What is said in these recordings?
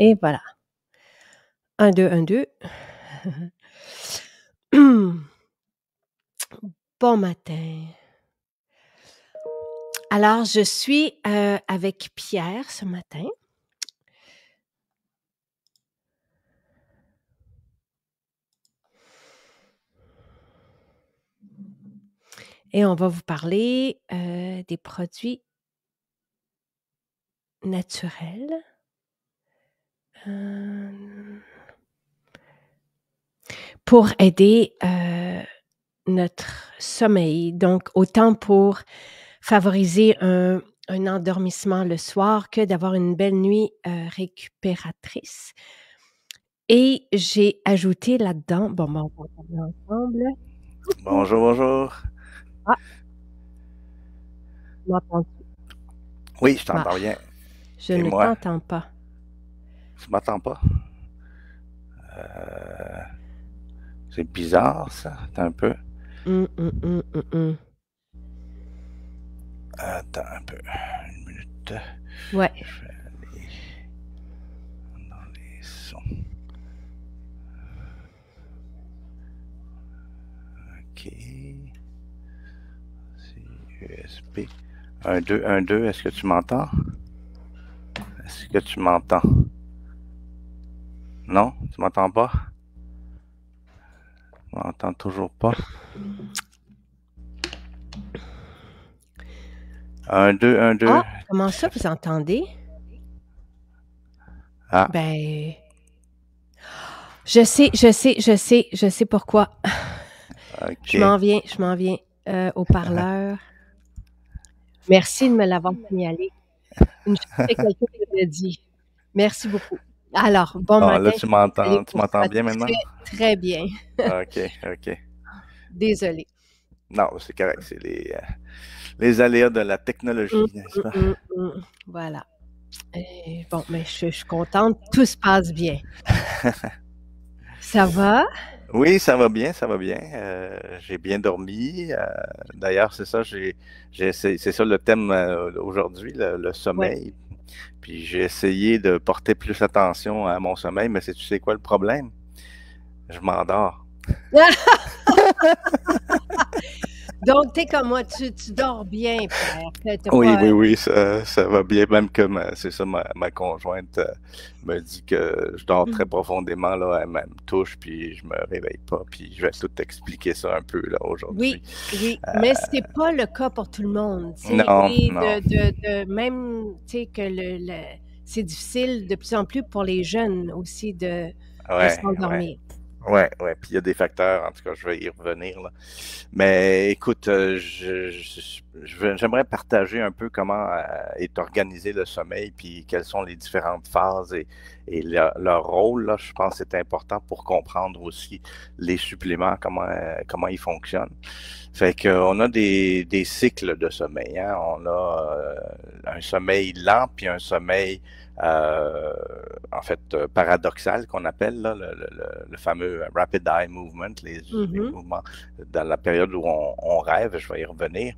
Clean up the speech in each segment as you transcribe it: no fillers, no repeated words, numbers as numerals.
Et voilà. 1, 2, 1, 2. Bon matin. Alors, je suis, avec Pierre ce matin. Et on va vous parler, des produits naturels. Pour aider, notre sommeil. Donc, autant pour favoriser un endormissement le soir que d'avoir une belle nuit, récupératrice. Et j'ai ajouté là-dedans bon, ben, on va regarder ensemble. Coucou! Bonjour, bonjour. Ah! M'entends-tu? Oui, je Ah, t'entends bien. je Et ne moi? t'entends pas. Tu m'entends pas? C'est bizarre, ça. Attends un peu. Attends un peu. Une minute. Ouais. Je vais aller dans les sons. OK. C'est USB. 1, 2, 1, 2. Est-ce que tu m'entends? Est-ce que tu m'entends? Non? Tu m'entends pas? Tu m'entends toujours pas? 1, 2, 1, 2. Ah! Comment ça, vous entendez? Ah, Ben, je sais pourquoi. Je OK. m'en viens, haut-parleur. Merci de me l'avoir signalé. Une chance que quelqu'un me l'a dit. Merci beaucoup. Alors, bon Bon, là, matin, tu je suis désolée m'entends. Tu pour m'entends ça. bien maintenant? Très bien. OK, OK. Désolée. Non, c'est correct. C'est les aléas de la Mmh, technologie, n'est-ce pas? Voilà. Bon, mais je suis contente, tout se passe bien. Ça va? Oui, ça va bien, ça va bien. J'ai bien dormi. D'ailleurs, c'est ça, c'est ça le thème aujourd'hui, le Ouais. sommeil. Puis j'ai essayé de porter plus attention à mon sommeil, mais tu sais quoi le problème? Je m'endors. Donc, tu es comme moi, tu dors bien, Pierre. Tu Oui, pas, oui, oui, ça va bien. Même que c'est ça, ma conjointe me dit que je dors très profondément, là. Elle me touche, puis je me réveille pas. Puis je vais tout expliquer ça un peu, là, aujourd'hui. Oui, oui, mais c'est pas le cas pour tout le monde, tu sais Non, et non. de même, tu sais, que le c'est difficile de plus en plus pour les jeunes aussi de Ouais, ouais. s'endormir. Ouais, ouais. Puis il y a des facteurs, en tout cas, je vais y revenir, là. Mais écoute, j'aimerais partager un peu comment est organisé le sommeil, puis quelles sont les différentes phases et leur rôle, là. Je pense que c'est important pour comprendre aussi les suppléments, comment ils fonctionnent. Fait qu'on a des cycles de sommeil, hein. On a un sommeil lent, puis un sommeil en fait paradoxal qu'on appelle là, le fameux rapid eye movement, les mouvements dans la période où on rêve. Je vais y revenir.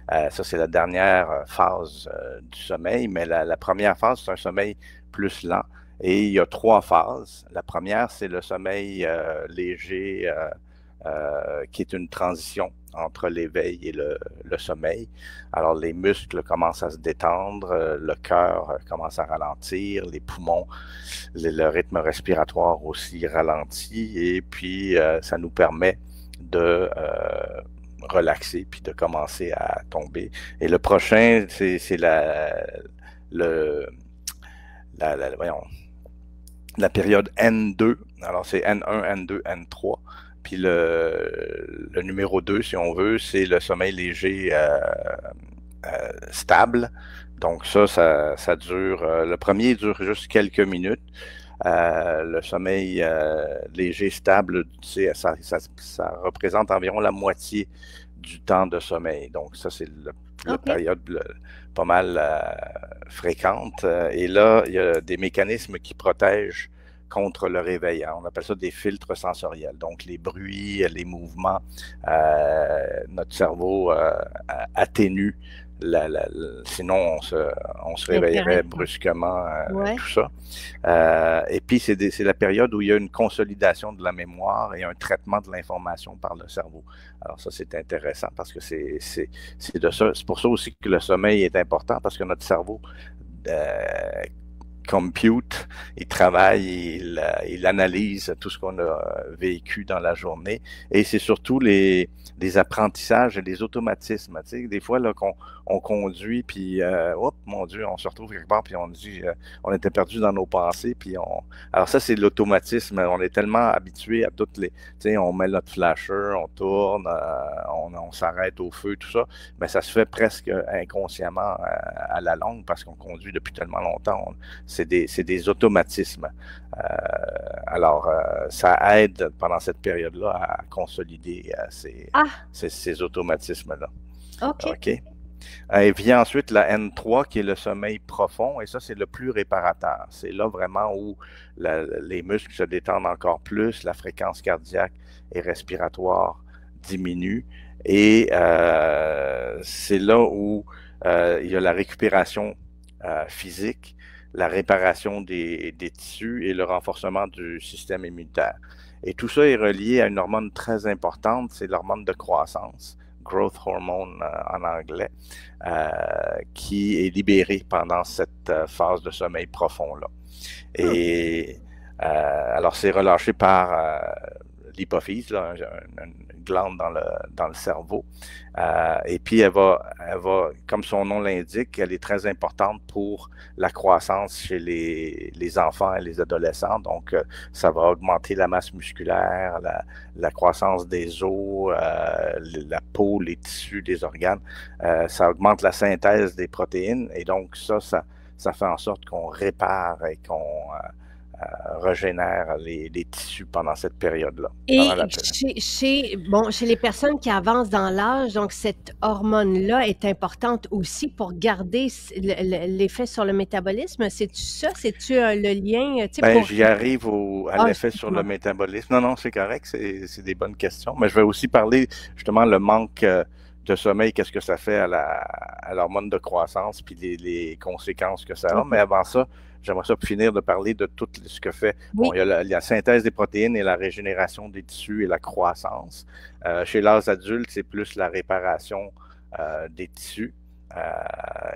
Ça, c'est la dernière phase du sommeil, mais la première phase, c'est un sommeil plus lent. Et il y a 3 phases. La première, c'est le sommeil léger, qui est une transition entre l'éveil et le sommeil. Alors, les muscles commencent à se détendre, le cœur commence à ralentir, les poumons, le rythme respiratoire aussi ralentit, et puis ça nous permet de relaxer puis de commencer à tomber. Et le prochain, c'est voyons, la période N2. Alors, c'est N1, N2, N3. Puis le numéro 2, si on veut, c'est le sommeil léger stable. Donc ça dure, le premier dure juste quelques minutes. Le sommeil léger stable, ça représente environ la moitié du temps de sommeil. Donc ça, c'est la OK. période pas mal fréquente. Et là, il y a des mécanismes qui protègent contre le réveil. On appelle ça des filtres sensoriels. Donc, les bruits, les mouvements, notre cerveau atténue sinon on se réveillerait Intéressant. brusquement, Ouais. tout ça. Et puis, c'est la période où il y a une consolidation de la mémoire et un traitement de l'information par le cerveau. Alors ça, c'est intéressant parce que c'est pour ça aussi que le sommeil est important parce que notre cerveau euh, compute, il travaille, il analyse tout ce qu'on a vécu dans la journée. Et c'est surtout les apprentissages et les automatismes. Tu sais, des fois, là, on conduit, puis, hop, mon Dieu, on se retrouve quelque part, puis on dit, on était perdu dans nos pensées, puis Alors ça, c'est l'automatisme. On est tellement habitué à toutes les... Tu sais, on met notre flasher, on tourne, on s'arrête au feu, tout ça. Mais ça se fait presque inconsciemment à la longue parce qu'on conduit depuis tellement longtemps. C'est des automatismes. Alors, ça aide pendant cette période-là à consolider Ah! ces automatismes-là. OK. OK? Et vient ensuite la N3 qui est le sommeil profond, et ça, c'est le plus réparateur. C'est là vraiment où les muscles se détendent encore plus, la fréquence cardiaque et respiratoire diminue, et c'est là où il y a la récupération physique, la réparation des tissus et le renforcement du système immunitaire. Et tout ça est relié à une hormone très importante, c'est l'hormone de croissance, growth hormone en anglais, qui est libérée pendant cette phase de sommeil profond-là. Et alors, c'est relâché par l'hypophyse, là, une glande dans le cerveau. Et puis, elle va, comme son nom l'indique, elle est très importante pour la croissance chez les enfants et les adolescents. Donc, ça va augmenter la masse musculaire, la croissance des os, la peau, les tissus, des organes. Ça augmente la synthèse des protéines. Et donc, ça fait en sorte qu'on répare et qu'on régénère les tissus pendant cette période-là. Et chez les personnes qui avancent dans l'âge, donc cette hormone-là est importante aussi pour garder l'effet sur le métabolisme. C'est-tu ça? C'est-tu le lien, tu sais, Ben, pour... j'y arrive à Ah, l'effet sur le excuse-moi. métabolisme. Non, non, c'est correct, c'est des bonnes questions. Mais je vais aussi parler justement le manque de sommeil, qu'est-ce que ça fait à l'hormone de croissance, puis les conséquences que ça a. Mais OK. avant ça, j'aimerais ça finir de parler de tout ce que fait. Bon, Oui. il y a la synthèse des protéines et la régénération des tissus et la croissance. Chez l'âge adulte, c'est plus la réparation des tissus.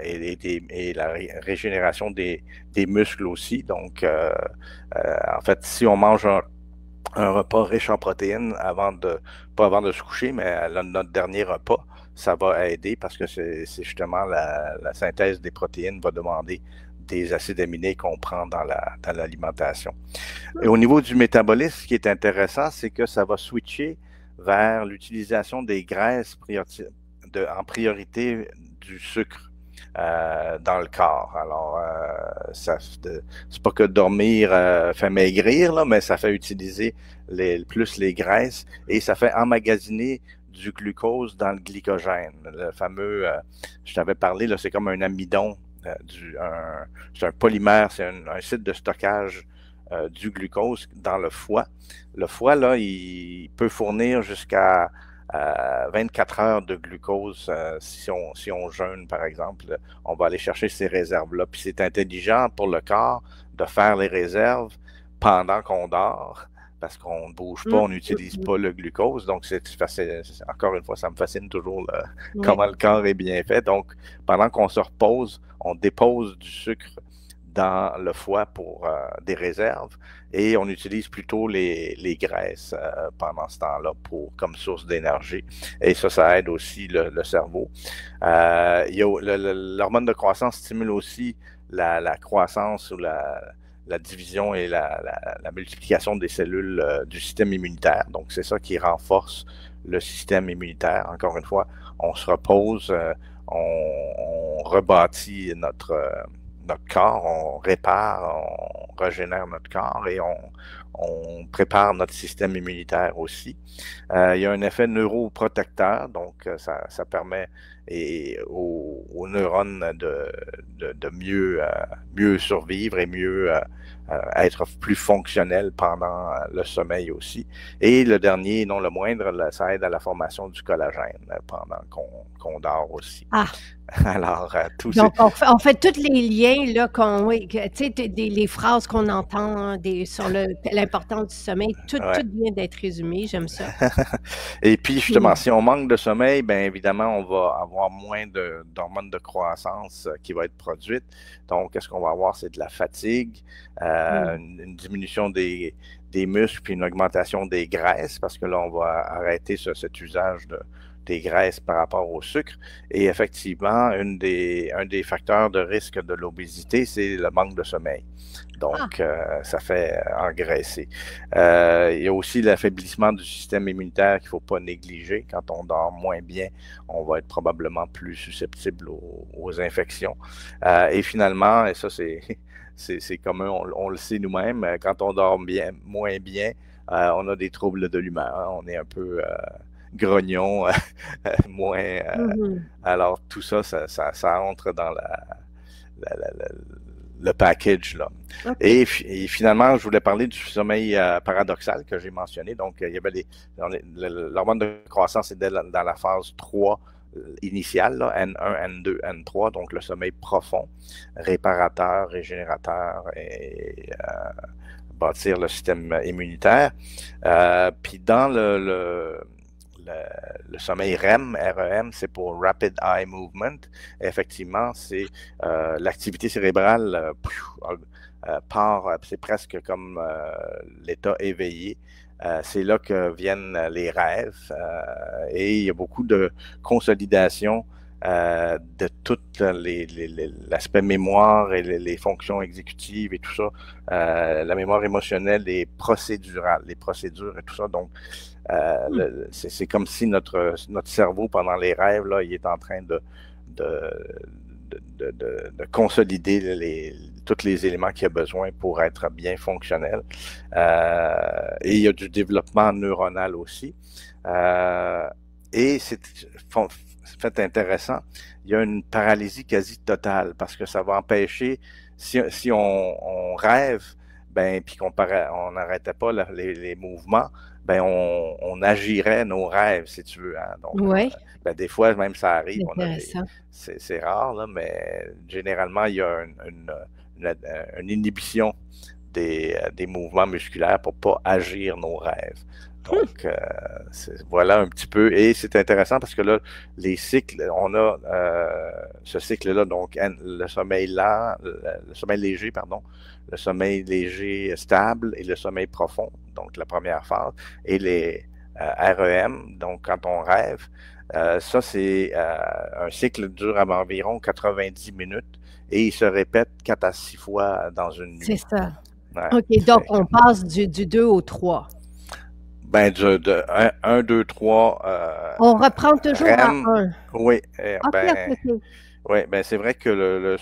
Et la régénération des muscles aussi. Donc, en fait, si on mange un repas riche en protéines pas avant de se coucher, mais à notre dernier repas, ça va aider parce que c'est justement la synthèse des protéines va demander des acides aminés qu'on prend dans l'alimentation. Et au niveau du métabolisme, ce qui est intéressant, c'est que ça va switcher vers l'utilisation des graisses en priorité du sucre dans le corps. Alors, c'est pas que dormir fait maigrir, là, mais ça fait utiliser plus les graisses et ça fait emmagasiner du glucose dans le glycogène. Le fameux, je t'avais parlé, là, c'est comme un amidon, c'est un polymère, c'est un site de stockage du glucose dans le foie. Le foie, là, il peut fournir jusqu'à 24 heures de glucose si on jeûne, par exemple. On va aller chercher ces réserves-là. Puis c'est intelligent pour le corps de faire les réserves pendant qu'on dort parce qu'on ne bouge pas, on n'utilise pas le glucose. Donc, encore une fois, ça me fascine toujours Oui. comment le corps est bien fait. Donc, pendant qu'on se repose, on dépose du sucre dans le foie pour des réserves et on utilise plutôt les graisses pendant ce temps-là comme source d'énergie. Et ça aide aussi le cerveau. L'hormone de croissance stimule aussi la croissance ou la division et la multiplication des cellules du système immunitaire. Donc, c'est ça qui renforce le système immunitaire. Encore une fois, on se repose, on rebâtit notre corps, on répare, on régénère notre corps et on prépare notre système immunitaire aussi. Il y a un effet neuroprotecteur, donc ça permet aux neurones de mieux survivre et mieux être plus fonctionnels pendant le sommeil aussi. Et le dernier, non le moindre, ça aide à la formation du collagène pendant qu'on dort aussi. Ah! Alors, tous ces... Donc, on fait tous les liens, là, oui, tu sais, les phrases qu'on entend sur l'importance du sommeil, tout Ouais. vient d'être résumé, j'aime ça. Et puis, justement, si on manque de sommeil, bien évidemment, on va avoir moins d'hormones de croissance qui va être produite. Donc, qu'est-ce qu'on va avoir? C'est de la fatigue, une diminution des muscles, puis une augmentation des graisses, parce que là, on va arrêter cet usage des graisses par rapport au sucre. Et effectivement, un des facteurs de risque de l'obésité, c'est le manque de sommeil. Donc, ça fait engraisser. Il y a aussi l'affaiblissement du système immunitaire qu'il ne faut pas négliger. Quand on dort moins bien, on va être probablement plus susceptible aux infections. Et finalement, et ça c'est commun, on le sait nous-mêmes, quand on dort moins bien, on a des troubles de l'humeur. On est un peu grognon, moins... Alors, tout ça entre dans le package, là. Okay. Et finalement, je voulais parler du sommeil paradoxal que j'ai mentionné. Donc, il y avait l'hormone de croissance était dans la phase 3 initiale, là, N1, N2, N3, donc le sommeil profond, réparateur, régénérateur et bâtir le système immunitaire. Puis dans le sommeil REM, REM, c'est pour Rapid Eye Movement. Effectivement, c'est l'activité cérébrale part, c'est presque comme l'état éveillé. C'est là que viennent les rêves et il y a beaucoup de consolidation de tout l'aspect mémoire et les fonctions exécutives et tout ça, la mémoire émotionnelle et procédurale, les procédures et tout ça. Donc, c'est comme si notre cerveau, pendant les rêves, là, il est en train de consolider tous les éléments qu'il a besoin pour être bien fonctionnel. Et il y a du développement neuronal aussi. Et c'est fait intéressant, il y a une paralysie quasi totale parce que ça va empêcher, si on rêve, ben, puis qu'on n'arrêtait pas les mouvements, ben on agirait nos rêves, si tu veux. Hein. Donc, ben, des fois, même ça arrive. C'est rare, là, mais généralement, il y a une inhibition des mouvements musculaires pour ne pas agir nos rêves. Donc, voilà un petit peu. Et c'est intéressant parce que là, les cycles, on a ce cycle-là, donc le sommeil lent, le sommeil léger, pardon, le sommeil léger stable et le sommeil profond, donc la première phase, et les REM, donc quand on rêve. Ça, c'est un cycle qui dure environ 90 minutes et il se répète 4 à 6 fois dans une nuit. C'est ça. Ouais. OK, donc on passe du 2 au 3. Ben, de 1, 2, 3. On reprend toujours REM, à 1. Oui. Okay. Oui, ben, c'est vrai que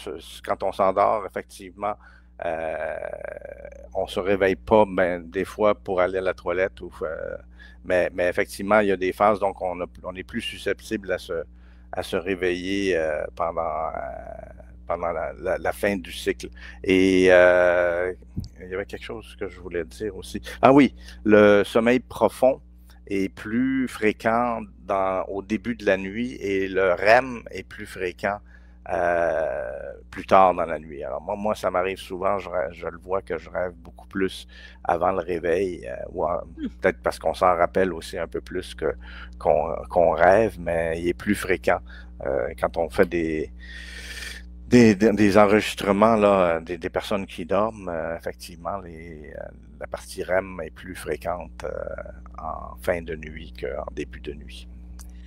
quand on s'endort, effectivement, on ne se réveille pas, ben, des fois, pour aller à la toilette. Mais effectivement, il y a des phases, donc on est plus susceptible à se réveiller pendant la fin du cycle. Et il y avait quelque chose que je voulais dire aussi. Ah oui, le sommeil profond est plus fréquent au début de la nuit et le REM est plus fréquent plus tard dans la nuit. Alors moi ça m'arrive souvent, je le vois que je rêve beaucoup plus avant le réveil, ou peut-être parce qu'on s'en rappelle aussi un peu plus qu'on rêve, mais il est plus fréquent quand on fait des enregistrements là, des personnes qui dorment, effectivement, la partie REM est plus fréquente en fin de nuit qu'en début de nuit.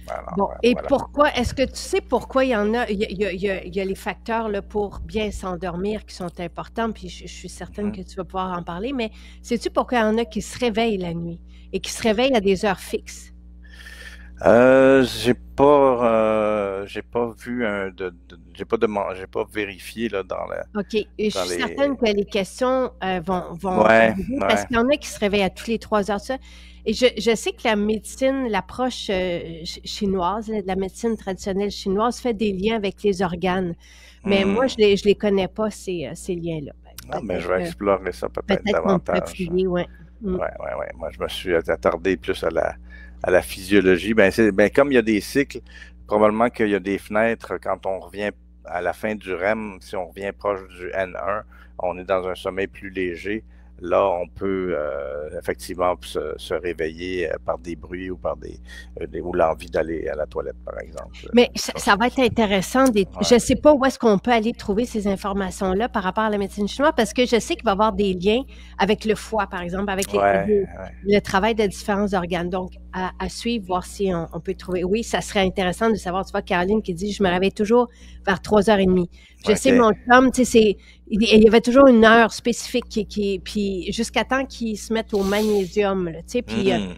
Alors, bon, et pourquoi, est-ce que tu sais pourquoi il y en a, il y a les facteurs là, pour bien s'endormir qui sont importants, puis je suis certaine que tu vas pouvoir en parler, mais sais-tu pourquoi il y en a qui se réveillent la nuit et qui se réveillent à des heures fixes? J'ai pas vu j'ai pas vérifié là, OK. Et je dans suis les. certaine que les questions vont Ouais, arriver parce ouais. qu'il y en a qui se réveillent à toutes les 3 heures. Ça. Et je sais que la médecine, l'approche chinoise, là, de la médecine traditionnelle chinoise, fait des liens avec les organes. Mais moi, Hmm. je les connais pas, ces liens-là. Ah, mais je vais explorer ça peut-être Peut-être qu'on pourrait davantage. fouiller, ouais. Mm. Ouais, ouais, ouais. Moi, je me suis attardé plus à la physiologie. Ben, comme il y a des cycles, probablement qu'il y a des fenêtres quand on revient à la fin du REM, si on revient proche du N1, on est dans un sommeil plus léger. Là, on peut effectivement se réveiller par des bruits ou ou l'envie d'aller à la toilette, par exemple. Mais ça va être intéressant. Je Ouais, ne sais pas où est-ce qu'on peut aller trouver ces informations-là par rapport à la médecine chinoise, parce que je sais qu'il va y avoir des liens avec le foie, par exemple, avec ouais, ouais. le travail de différents organes. Donc, à suivre, voir si on peut trouver. Oui, ça serait intéressant de savoir. Tu vois, Caroline qui dit, je me réveille toujours vers 3h30. Je sais, OK. mon chum, tu sais, il y avait toujours une heure spécifique puis jusqu'à temps qu'il se mette au magnésium, là, tu sais, puis Hmm.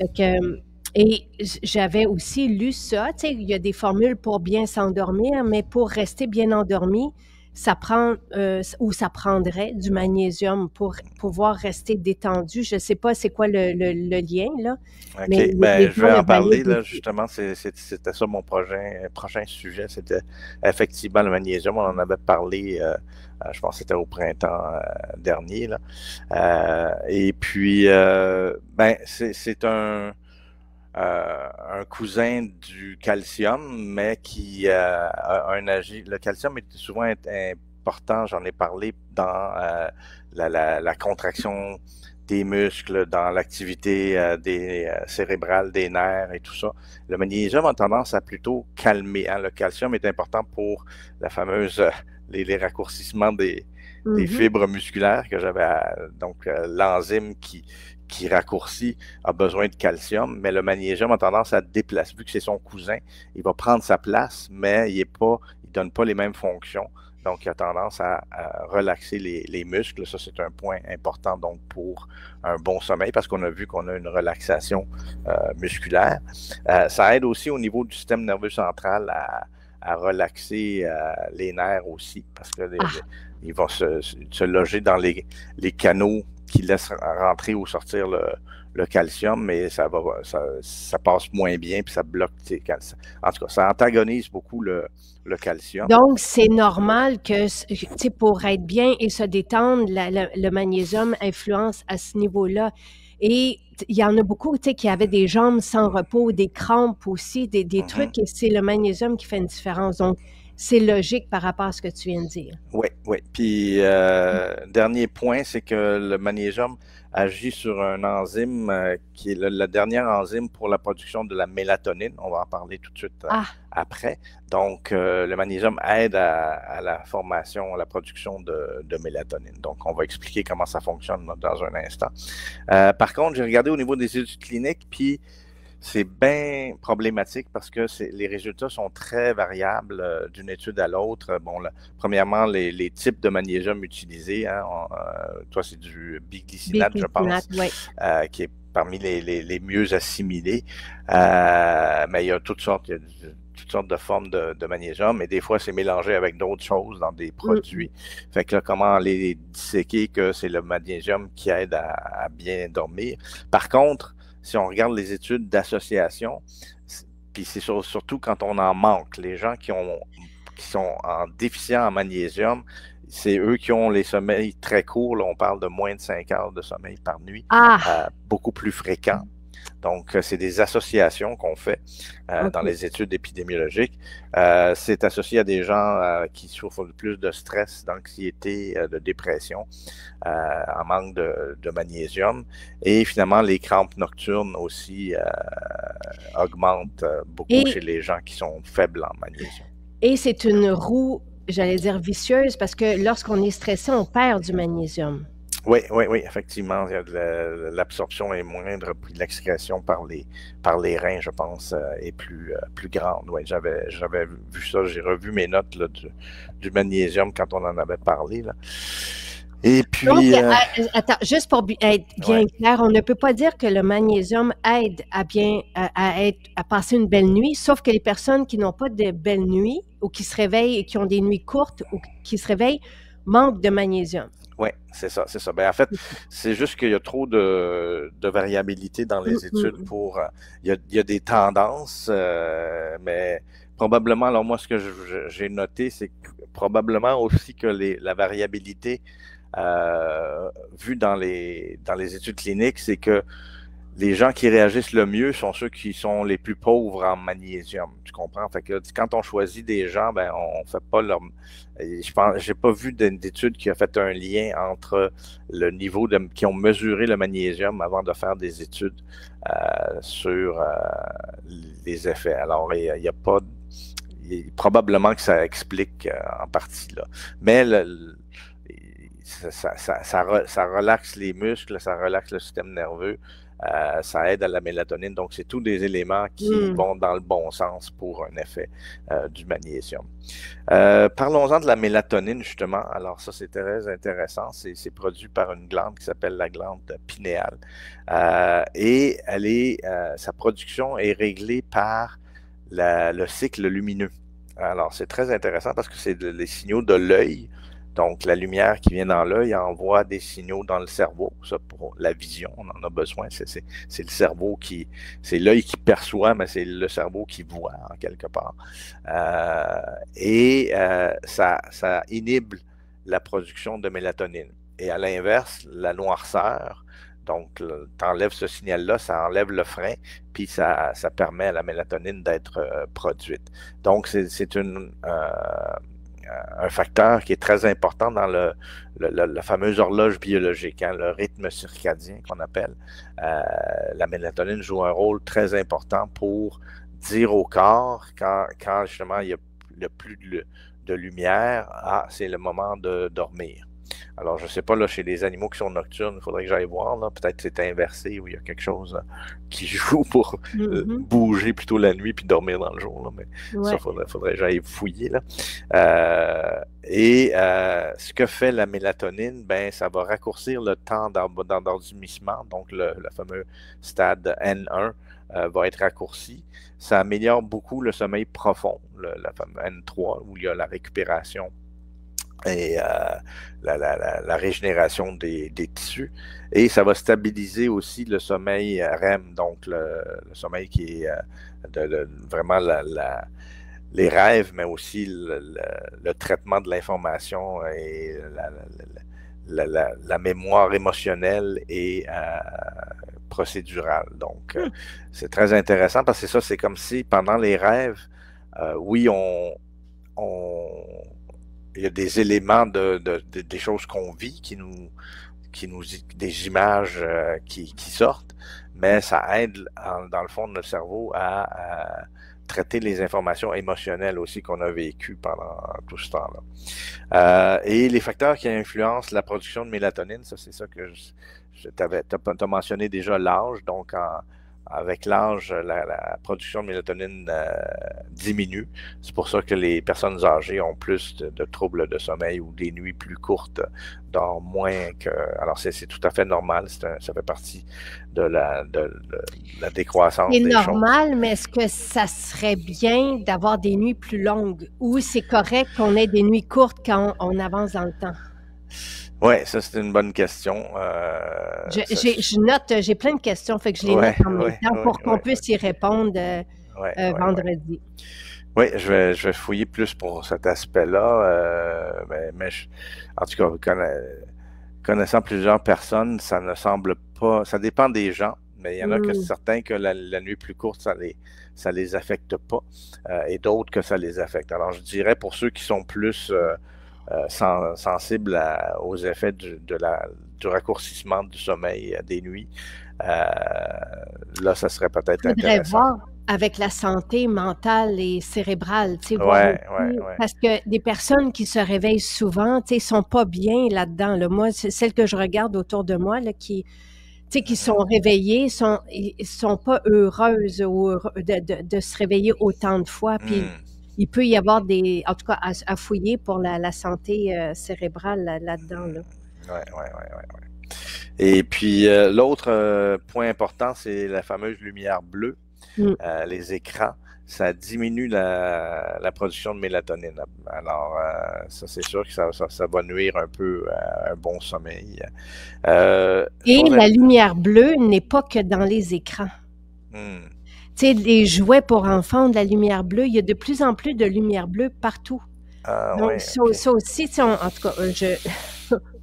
fait que, et j'avais aussi lu ça, tu sais, il y a des formules pour bien s'endormir, mais pour rester bien endormi, ça prend, ou ça prendrait du magnésium pour pouvoir rester détendu. Je ne sais pas c'est quoi le lien, là, mais OK. les Ben, je gens vais le en relaient parler, là, beaucoup. justement. C'était ça mon prochain sujet. C'était effectivement le magnésium. On en avait parlé, je pense que c'était au printemps dernier, là. Et puis, ben, c'est un cousin du calcium, mais qui a un agi. Le calcium est souvent important, j'en ai parlé dans la contraction des muscles, dans l'activité cérébrale des nerfs et tout ça. Le magnésium a tendance à plutôt calmer. Hein. Le calcium est important pour la fameuse les raccourcissements des Mhm. fibres musculaires que j'avais. Donc, l'enzyme qui raccourcit a besoin de calcium, mais le magnésium a tendance à déplacer. Vu que c'est son cousin, il va prendre sa place, mais il donne pas les mêmes fonctions. Donc, il a tendance à relaxer les muscles. Ça, c'est un point important donc pour un bon sommeil parce qu'on a vu qu'on a une relaxation musculaire. Ça aide aussi au niveau du système nerveux central à relaxer les nerfs aussi parce que Ah, ils vont se loger dans les canaux qui laissent rentrer ou sortir le calcium, mais ça passe moins bien, puis ça bloque. En tout cas, ça antagonise beaucoup le calcium. donc c'est normal que, tu sais, pour être bien et se détendre, le magnésium influence à ce niveau-là. Et il y en a beaucoup, tu sais, qui avaient des jambes sans repos, des crampes aussi, des Mhm. trucs, et c'est le magnésium qui fait une différence. Donc, c'est logique par rapport à ce que tu viens de dire. Oui, oui. Puis, dernier point, c'est que le magnésium agit sur un enzyme qui est la dernière enzyme pour la production de la mélatonine. On va en parler tout de suite Ah, après. Donc, le magnésium aide à la formation, à la production de mélatonine. Donc, on va expliquer comment ça fonctionne dans un instant. Par contre, j'ai regardé au niveau des études cliniques, puis c'est bien problématique parce que les résultats sont très variables d'une étude à l'autre. Bon, premièrement, les types de magnésium utilisés. Hein, toi, c'est du biglycinate, je biglycinate, pense, oui. qui est parmi les mieux assimilés. Mais il y a toutes sortes, toutes sortes de formes de magnésium, et des fois, c'est mélangé avec d'autres choses dans des Mm. produits. Fait que là, comment les disséquer que c'est le magnésium qui aide à bien dormir. Par contre, si on regarde les études d'association, puis c'est surtout quand on en manque, les gens qui sont en déficient en magnésium, c'est eux qui ont les sommeils très courts. Là, on parle de moins de 5 heures de sommeil par nuit, Ah, beaucoup plus fréquents. Donc, c'est des associations qu'on fait dans OK. les études épidémiologiques. C'est associé à des gens qui souffrent de plus de stress, d'anxiété, de dépression, en manque de magnésium. Et finalement, les crampes nocturnes aussi augmentent beaucoup chez Et, les gens qui sont faibles en magnésium. et c'est une roue, j'allais dire vicieuse, parce que lorsqu'on est stressé, on perd du magnésium. Oui, oui, oui, effectivement, l'absorption est moindre, puis l'excrétion par les reins, je pense, est plus grande. Oui, j'avais vu ça, j'ai revu mes notes là, du magnésium quand on en avait parlé. Là. Et Donc, puis, attends, juste pour être bien ouais, clair, on ne peut pas dire que le magnésium aide à bien à passer une belle nuit, sauf que les personnes qui n'ont pas de belles nuits ou qui se réveillent et qui ont des nuits courtes ou qui se réveillent manquent de magnésium. ouais, c'est ça, c'est ça. Ben, en fait, c'est juste qu'il y a trop de variabilité dans Mm, les études mm, pour. Il y a des tendances, mais probablement, alors moi, ce que j'ai noté, c'est que probablement aussi que la variabilité vue dans les études cliniques, c'est que les gens qui réagissent le mieux sont ceux qui sont les plus pauvres en magnésium. Tu comprends? Fait que quand on choisit des gens, ben on fait pas leur. Je pense, j'ai pas vu d'étude qui a fait un lien entre le niveau qui ont mesuré le magnésium avant de faire des études sur les effets. Alors il y a pas. Probablement que ça explique en partie là, mais ça relaxe les muscles, ça relaxe le système nerveux, ça aide à la mélatonine. Donc, c'est tous des éléments qui mm. vont dans le bon sens pour un effet du magnésium. Parlons-en de la mélatonine, justement. Alors, ça, c'est très intéressant. C'est produit par une glande qui s'appelle la glande pinéale. Et sa production est réglée par le cycle lumineux. Alors, c'est très intéressant parce que c'est les signaux de l'œil. Donc, la lumière qui vient dans l'œil envoie des signaux dans le cerveau. Ça, pour la vision, on en a besoin. C'est le cerveau c'est l'œil qui perçoit, mais c'est le cerveau qui voit, en quelque part. Ça inhibe la production de mélatonine. Et à l'inverse, la noirceur, donc, tu enlèves ce signal-là, ça enlève le frein, puis ça permet à la mélatonine d'être produite. Donc, c'est un facteur qui est très important dans la fameuse horloge biologique, hein, le rythme circadien qu'on appelle. La mélatonine joue un rôle très important pour dire au corps, quand justement il n'y a plus de lumière, c'est le moment de dormir. Alors, je ne sais pas, là, chez les animaux qui sont nocturnes, il faudrait que j'aille voir, là. Peut-être que c'est inversé ou il y a quelque chose qui joue pour Mhm. bouger plutôt la nuit puis dormir dans le jour, là. Mais ça, Ouais. faudrait que j'aille fouiller, là. Ce que fait la mélatonine, ben, ça va raccourcir le temps d'endormissement, donc le fameux stade N1 va être raccourci. Ça améliore beaucoup le sommeil profond, la fameuse N3, où il y a la récupération et la régénération des tissus. Et ça va stabiliser aussi le sommeil REM, donc le sommeil qui est vraiment les rêves, mais aussi le traitement de l'information et la mémoire émotionnelle et procédurale. Donc, c'est très intéressant parce que ça, c'est comme si pendant les rêves, oui, il y a des éléments des choses qu'on vit des images qui sortent, mais ça aide dans le fond de notre cerveau à traiter les informations émotionnelles aussi qu'on a vécues pendant tout ce temps-là. Et les facteurs qui influencent la production de mélatonine, ça c'est ça que t'as mentionné déjà l'âge, donc avec l'âge, la production de mélatonine diminue. C'est pour ça que les personnes âgées ont plus de troubles de sommeil ou des nuits plus courtes, dorment moins que. Alors, c'est tout à fait normal. Ça fait partie de la décroissance C'est des choses. normal, mais est-ce que ça serait bien d'avoir des nuits plus longues ou c'est correct qu'on ait des nuits courtes quand on avance dans le temps? Oui, ça, c'est une bonne question. Je note, j'ai plein de questions, fait que je les note Ouais, en même ouais, temps ouais, pour qu'on ouais, puisse y répondre ouais, ouais, ouais. vendredi. Oui, je vais fouiller plus pour cet aspect-là. En tout cas, connaissant plusieurs personnes, ça ne semble pas. Ça dépend des gens, mais il y en a que Mm. certains que la nuit plus courte, ça les affecte pas, et d'autres que ça les affecte. Alors, je dirais pour ceux qui sont plus sensibles aux effets du raccourcissement du sommeil des nuits, euh, là, ça serait peut-être Il faudrait intéressant. voir avec la santé mentale et cérébrale, tu sais, voir Ouais, ouais, aussi, ouais. parce que des personnes qui se réveillent souvent, tu sais, sont pas bien là-dedans, là. Moi, c'est celles que je regarde autour de moi, là, qui, tu sais, qui sont Mhm. réveillées, ils sont pas heureuses ou de se réveiller autant de fois. Puis Hmm. il peut y avoir en tout cas, à fouiller pour la santé cérébrale là-dedans, là. Ouais, ouais, ouais, ouais. Et puis, l'autre point important, c'est la fameuse lumière bleue, Mmh. les écrans. Ça diminue la production de mélatonine. Alors, ça, c'est sûr que ça va nuire un peu à un bon sommeil. Et Chose la lumière bleue n'est pas que dans les écrans. Hmm. Tu sais, les jouets pour enfants ont de la lumière bleue. Il y a de plus en plus de lumière bleue partout. Ah Donc ouais, ça OK. ça aussi, tu sais, en tout cas, je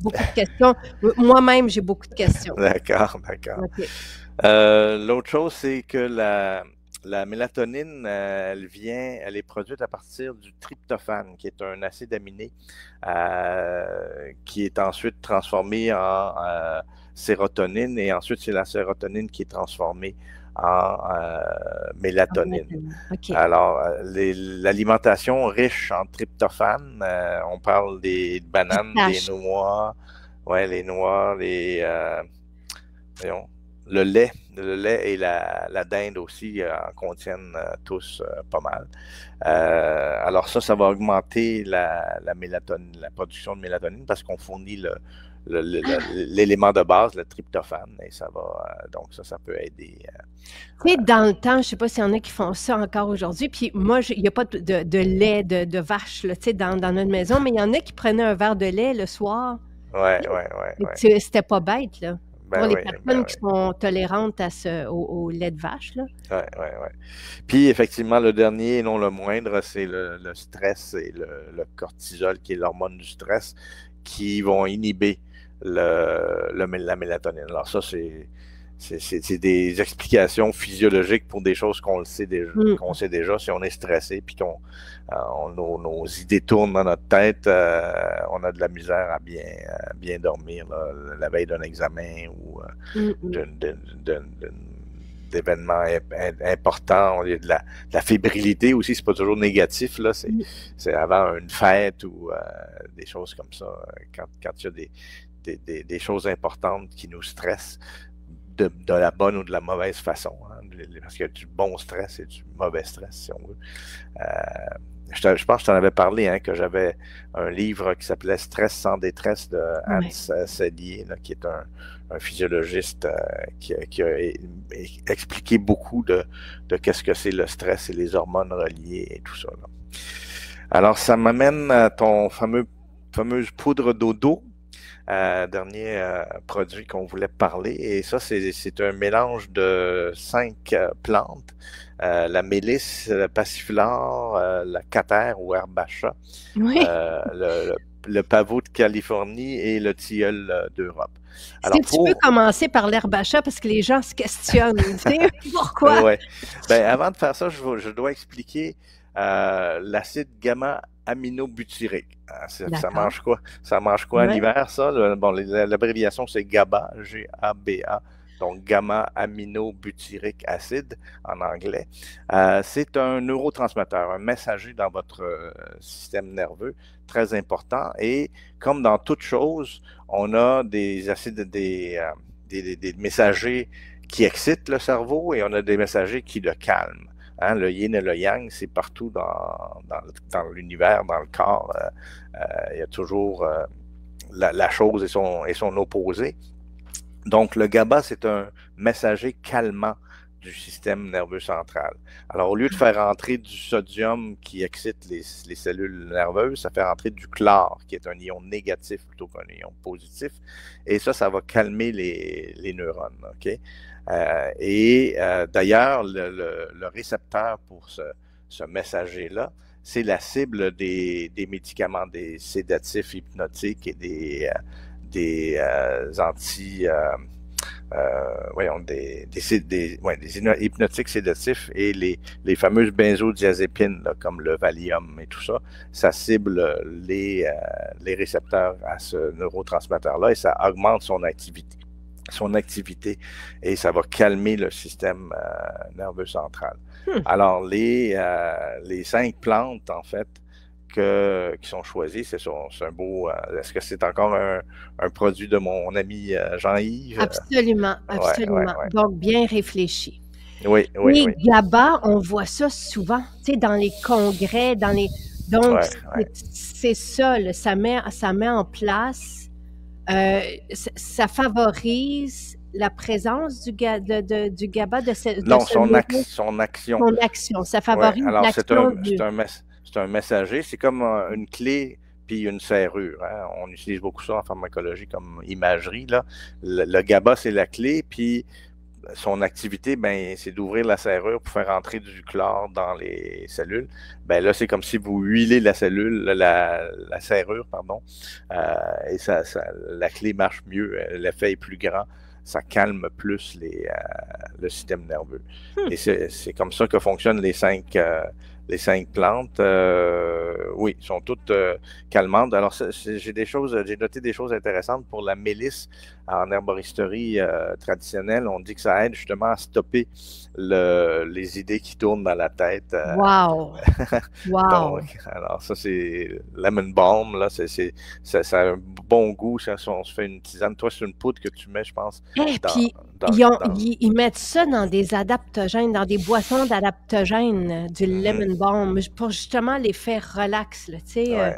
beaucoup de questions. Moi-même, j'ai beaucoup de questions. D'accord, d'accord. OK. L'autre chose, c'est que la mélatonine, elle est produite à partir du tryptophane, qui est un acide aminé qui est ensuite transformé en sérotonine, et ensuite c'est la sérotonine qui est transformée en En mélatonine. mélatonine. OK. Alors, l'alimentation riche en tryptophane, on parle des bananes, des Pistache. noix, ouais, les noix, voyons, le lait et la dinde aussi en contiennent tous pas mal. Alors ça va augmenter la mélatonine, la production de mélatonine parce qu'on fournit l'élément de base, le tryptophane, et ça va, donc ça peut aider. Tu sais, dans le temps, je sais pas s'il y en a qui font ça encore aujourd'hui, puis moi, il y a pas de lait de vache, là, tu sais, dans notre maison, mais il y en a qui prenaient un verre de lait le soir. Ouais, ouais, ouais, Et ouais. c'était pas bête, là. Pour Ben les oui, ben personnes qui oui. sont tolérantes au lait de vache, là. Ouais, ouais, ouais. Puis effectivement, le dernier et non le moindre, c'est le stress et le cortisol, qui est l'hormone du stress, qui vont inhiber la mélatonine. Alors ça, c'est des explications physiologiques pour des choses Mmh. qu'on sait déjà. Si on est stressé puis nos idées tournent dans notre tête, on a de la misère à bien dormir là, la veille d'un examen ou Mmh mh. d'événements importants. Il y a de la fébrilité aussi, c'est pas toujours négatif, là. Mmh. C'est avant une fête ou des choses comme ça. Quand il y a des choses importantes qui nous stressent, de la bonne ou de la mauvaise façon, hein, parce qu'il y a du bon stress et du mauvais stress, si on veut. Je pense que je t'en avais parlé, hein, que j'avais un livre qui s'appelait Stress sans détresse de Hans Ouais. Selye, là, qui est un physiologiste qui a expliqué beaucoup de qu'est-ce que c'est le stress et les hormones reliées et tout ça, là. Alors, ça m'amène à ton fameuse poudre dodo, dernier produit qu'on voulait parler. Et ça, c'est un mélange de 5 plantes. La mélisse, le passiflore, la catère ou herbacha, Oui. le pavot de Californie et le tilleul d'Europe. Si Alors tu peux commencer par l'herbe à chat parce que les gens se questionnent, tu sais, pourquoi? ouais. Ben, avant de faire ça, je dois expliquer l'acide gamma-aminobutyrique. Ça D'accord. mange quoi? Ça mange quoi en Ouais. hiver, ça? Bon, l'abréviation, c'est GABA, G-A-B-A, donc gamma-aminobutyrique acide en anglais. C'est un neurotransmetteur, un messager dans votre système nerveux, très important. Et comme dans toute chose, on a des acides, des messagers qui excitent le cerveau et on a des messagers qui le calment. Hein, le yin et le yang, c'est partout dans l'univers, dans le corps. Il y a toujours la chose et son opposé. Donc, le GABA, c'est un messager calmant du système nerveux central. Alors, au lieu de faire entrer du sodium qui excite les cellules nerveuses, ça fait entrer du chlore, qui est un ion négatif plutôt qu'un ion positif. Et ça va calmer les neurones. OK? D'ailleurs, le récepteur pour ce messager-là, c'est la cible des médicaments, des sédatifs hypnotiques et des anti... voyons, des hypnotiques sédatifs et les fameuses benzodiazépines, là, comme le Valium et tout ça, ça cible les récepteurs à ce neurotransmetteur-là et ça augmente son activité et ça va calmer le système nerveux central. Alors, les 5 plantes, en fait, qui sont choisies, c'est un beau... est-ce que c'est encore un produit de mon ami Jean-Yves? Absolument, Ouais, ouais, absolument. ouais. Donc bien réfléchi. Oui, oui, Et oui. GABA, on voit ça souvent, tu sais, dans les congrès, donc Ouais, ouais. c'est ça, là, ça met en place Ça favorise la présence du GABA, de Non, ce neuron, son action. son action. Ça Ouais, favorise alors l'action du... c'est un messager, c'est comme une clé puis une serrure, hein. On utilise beaucoup ça en pharmacologie comme imagerie, là. Le GABA, c'est la clé, puis son activité, ben, c'est d'ouvrir la serrure pour faire entrer du chlore dans les cellules. Ben là, c'est comme si vous huilez la cellule, la serrure, pardon, et la clé marche mieux, l'effet est plus grand, ça calme plus le système nerveux. Et c'est comme ça que fonctionnent les 5 plantes. Oui, sont toutes calmantes. Alors, j'ai noté des choses intéressantes pour la mélisse en herboristerie traditionnelle. On dit que ça aide justement à stopper les idées qui tournent dans la tête. Wow! Wow! Donc, alors ça, c'est lemon balm, là, ça a un bon goût si on se fait une tisane. Toi, c'est une poudre que tu mets, je pense, Et dans, puis, dans, dans... ils mettent ça dans des adaptogènes, dans des boissons d'adaptogènes, du lemon balm, pour justement les faire relax, là, tu sais. Ouais.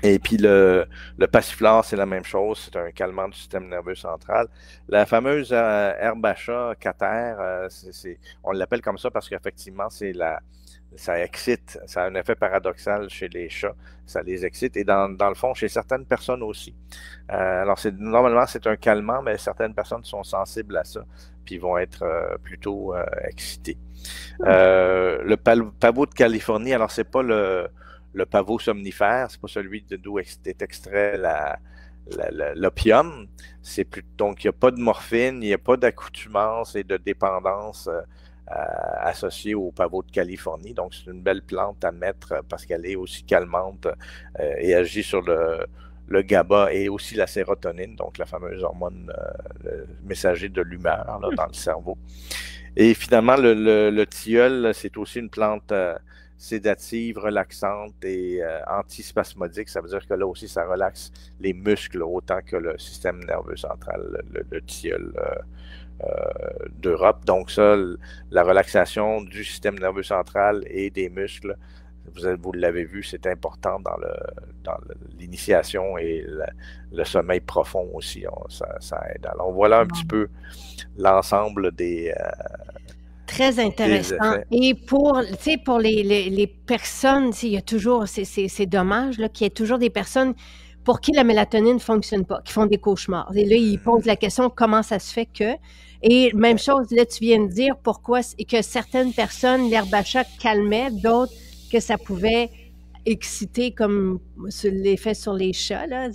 Et puis le passiflore, c'est la même chose, c'est un calmant du système nerveux central. La fameuse herbe à chat, cater, on l'appelle comme ça parce qu'effectivement, ça excite, ça a un effet paradoxal chez les chats, ça les excite, et dans le fond, chez certaines personnes aussi. Alors, normalement, c'est un calmant, mais certaines personnes sont sensibles à ça, puis vont être plutôt excitées. Le pavot de Californie, alors c'est pas le pavot somnifère, c'est pas celui d'où est extrait l'opium. Donc, il n'y a pas de morphine, il n'y a pas d'accoutumance et de dépendance associée au pavot de Californie. Donc, c'est une belle plante à mettre parce qu'elle est aussi calmante et agit sur le GABA et aussi la sérotonine, donc la fameuse hormone messager de l'humeur dans le cerveau. Et finalement, le tilleul, c'est aussi une plante sédative, relaxante et antispasmodique. Ça veut dire que là aussi, ça relaxe les muscles autant que le système nerveux central, le tilleul d'Europe. Donc ça, la relaxation du système nerveux central et des muscles, vous l'avez vu, c'est important dans l'initiation et le sommeil profond aussi. Ça aide. Alors voilà un petit peu l'ensemble des... Très intéressant. Et pour les personnes, il y a toujours, c'est dommage qu'il y ait toujours des personnes pour qui la mélatonine ne fonctionne pas, qui font des cauchemars. Et là, ils posent la question, comment ça se fait que... Et même chose, là, tu viens de dire pourquoi que certaines personnes, l'herbe à chat calmait, d'autres que ça pouvait exciter comme l'effet sur les chats. Là.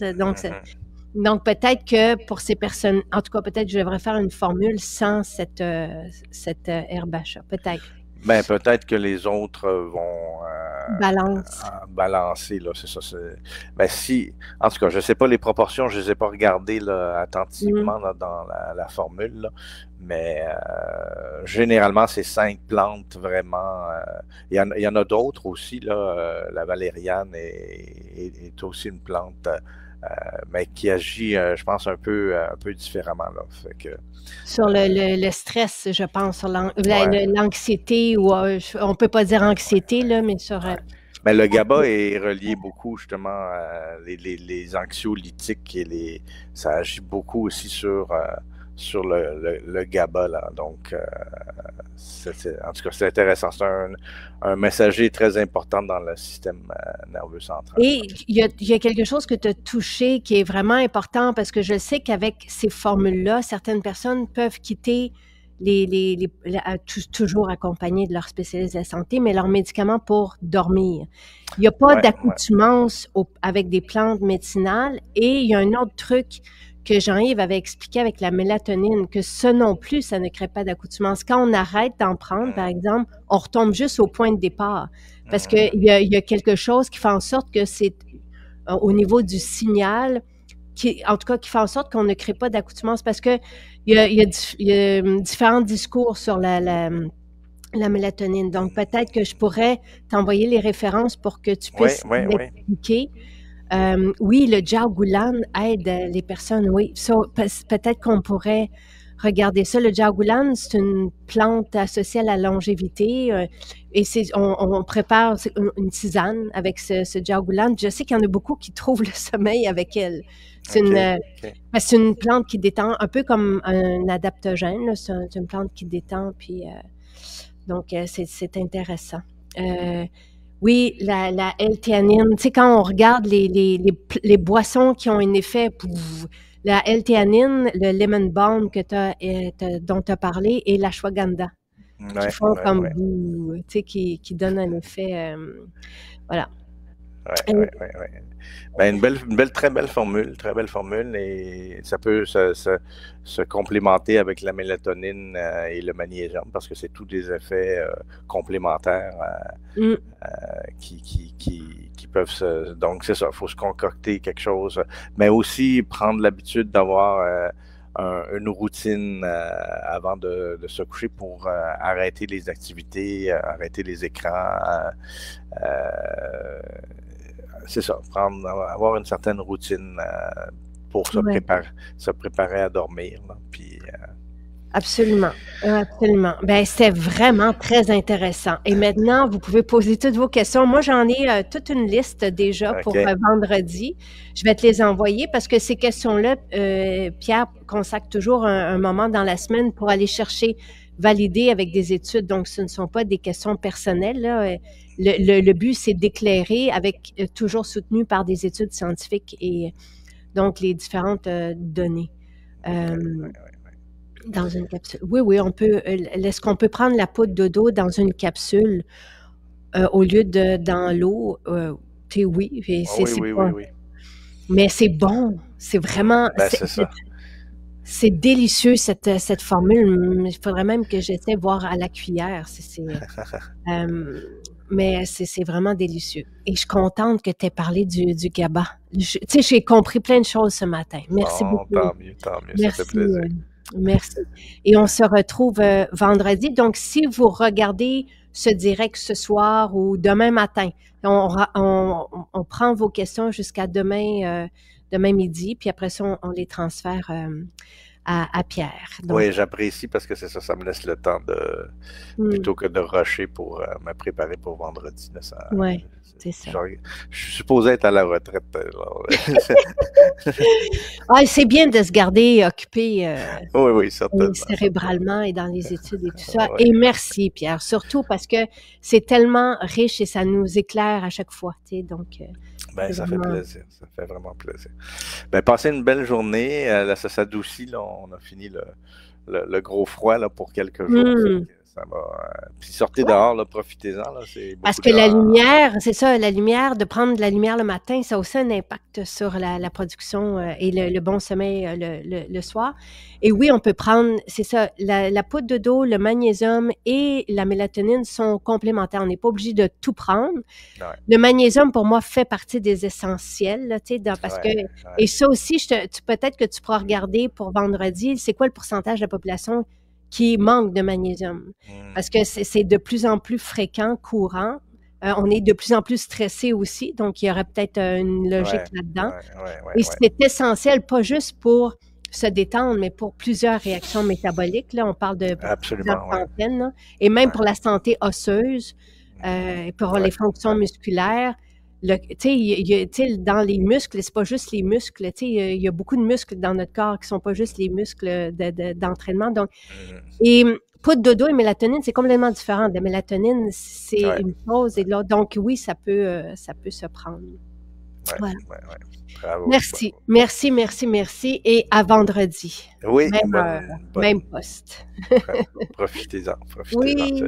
Donc, peut-être que pour ces personnes, en tout cas, peut-être que je devrais faire une formule sans cette herbe à chat, peut-être. Ben, peut-être que les autres vont balancer, là, c'est ça. Ben, en tout cas, je ne sais pas les proportions, je ne les ai pas regardées là, attentivement dans la formule, là, mais généralement, c'est 5 plantes vraiment. Il y en a d'autres aussi, là, la valériane est aussi une plante. Mais qui agit, je pense, un peu différemment. Là. Fait que, sur le stress, je pense, sur l'anxiété, ou on ne peut pas dire anxiété, là, mais sur... Mais le GABA est relié beaucoup, justement, les anxiolytiques, ça agit beaucoup aussi sur le GABA. Là. Donc, en tout cas, c'est intéressant. C'est un messager très important dans le système nerveux central. Et il y a quelque chose que tu as touché qui est vraiment important, parce que je sais qu'avec ces formules-là, certaines personnes peuvent quitter toujours accompagnées de leur spécialiste de la santé, mais leurs médicaments pour dormir. Il n'y a pas d'accoutumance avec des plantes médicinales. Et il y a un autre truc que Jean-Yves avait expliqué avec la mélatonine, que ça non plus, ça ne crée pas d'accoutumance. Quand on arrête d'en prendre, par exemple, on retombe juste au point de départ. Parce qu'il y a quelque chose qui fait en sorte que c'est au niveau du signal, en tout cas, qui fait en sorte qu'on ne crée pas d'accoutumance. Parce qu'il y a différents discours sur la mélatonine. Donc, peut-être que je pourrais t'envoyer les références pour que tu puisses l'expliquer. Oui, le Jiao Gulan aide les personnes, oui. So, peut-être qu'on pourrait regarder ça. Le jagulan, c'est une plante associée à la longévité et on prépare une tisane avec ce jagulan. Je sais qu'il y en a beaucoup qui trouvent le sommeil avec elle. C'est une plante qui détend, un peu comme un adaptogène. Là. C'est une plante qui détend, puis donc c'est intéressant. Oui, la L-théanine. Tu sais, quand on regarde les boissons qui ont un effet, la L-théanine, le lemon balm dont tu as parlé, et l'ashwagandha, qui font comme tu sais, qui donnent un effet. Voilà. Oui. Ben, très belle formule, et ça peut se complémenter avec la mélatonine et le magnésium, parce que c'est tous des effets complémentaires qui peuvent se... Donc, c'est ça, il faut se concocter quelque chose, mais aussi prendre l'habitude d'avoir une routine avant de se coucher pour arrêter les activités, arrêter les écrans, c'est ça, avoir une certaine routine pour se préparer à dormir. Là, puis, Absolument. Ben, c'était vraiment très intéressant. Et maintenant, vous pouvez poser toutes vos questions. Moi, j'en ai toute une liste déjà pour vendredi. Je vais te les envoyer parce que ces questions-là, Pierre consacre toujours un moment dans la semaine pour aller chercher, valider avec des études. Donc, ce ne sont pas des questions personnelles, là. Le but, c'est d'éclairer toujours soutenu par des études scientifiques et donc les différentes données. Dans une capsule. Oui, on peut. Est-ce qu'on peut prendre la poudre de dos dans une capsule au lieu de dans l'eau? Oui. Oui. Mais c'est bon. C'est vraiment. C'est ça. C'est délicieux, cette formule. Il faudrait même que j'essaie voir à la cuillère. Mais c'est vraiment délicieux. Et je suis contente que tu aies parlé du GABA. Tu sais, j'ai compris plein de choses ce matin. Merci beaucoup. Tant mieux. Merci, ça fait plaisir. Merci. Et on se retrouve vendredi. Donc, si vous regardez ce direct ce soir ou demain matin, on prend vos questions jusqu'à demain midi, puis après ça, on les transfère à Pierre. Donc, oui, j'apprécie parce que c'est ça, ça me laisse le temps plutôt que de rusher pour me préparer pour vendredi. Oui, c'est ça. Je suis supposé être à la retraite. C'est bien de se garder occupé oui, certainement. Cérébralement et dans les études et tout ça. Ouais. Et merci, Pierre, surtout parce que c'est tellement riche et ça nous éclaire à chaque fois. Donc, ça fait plaisir. Ça fait vraiment plaisir. Passez une belle journée. Là, ça s'adoucit. Là, on a fini le gros froid là, pour quelques jours. Ça va. Puis sortez dehors, là, profitez-en. Là, parce que la lumière, c'est ça, la lumière, de prendre de la lumière le matin, ça a aussi un impact sur la production et le bon sommeil le soir. Et oui, on peut prendre, c'est ça, la poudre de dos, le magnésium et la mélatonine sont complémentaires. On n'est pas obligé de tout prendre. Ouais. Le magnésium, pour moi, fait partie des essentiels, là, parce que, et ça aussi, peut-être que tu pourras regarder pour vendredi, c'est quoi le pourcentage de la population qui manque de magnésium. Parce que c'est de plus en plus fréquent, courant. On est de plus en plus stressé aussi, donc il y aurait peut-être une logique là-dedans. Et c'est essentiel, pas juste pour se détendre, mais pour plusieurs réactions métaboliques. Là, on parle de plusieurs centaines, là, et même pour la santé osseuse, pour les fonctions musculaires. Dans les muscles, c'est pas juste les muscles. Il y a beaucoup de muscles dans notre corps qui sont pas juste les muscles d'entraînement. Donc, et poudre de dos et mélatonine, c'est complètement différent. La mélatonine, c'est une chose et l'autre. Donc, oui, ça peut se prendre. Voilà. Bravo, merci. Et à vendredi. Oui, même poste. Profitez-en. Oui.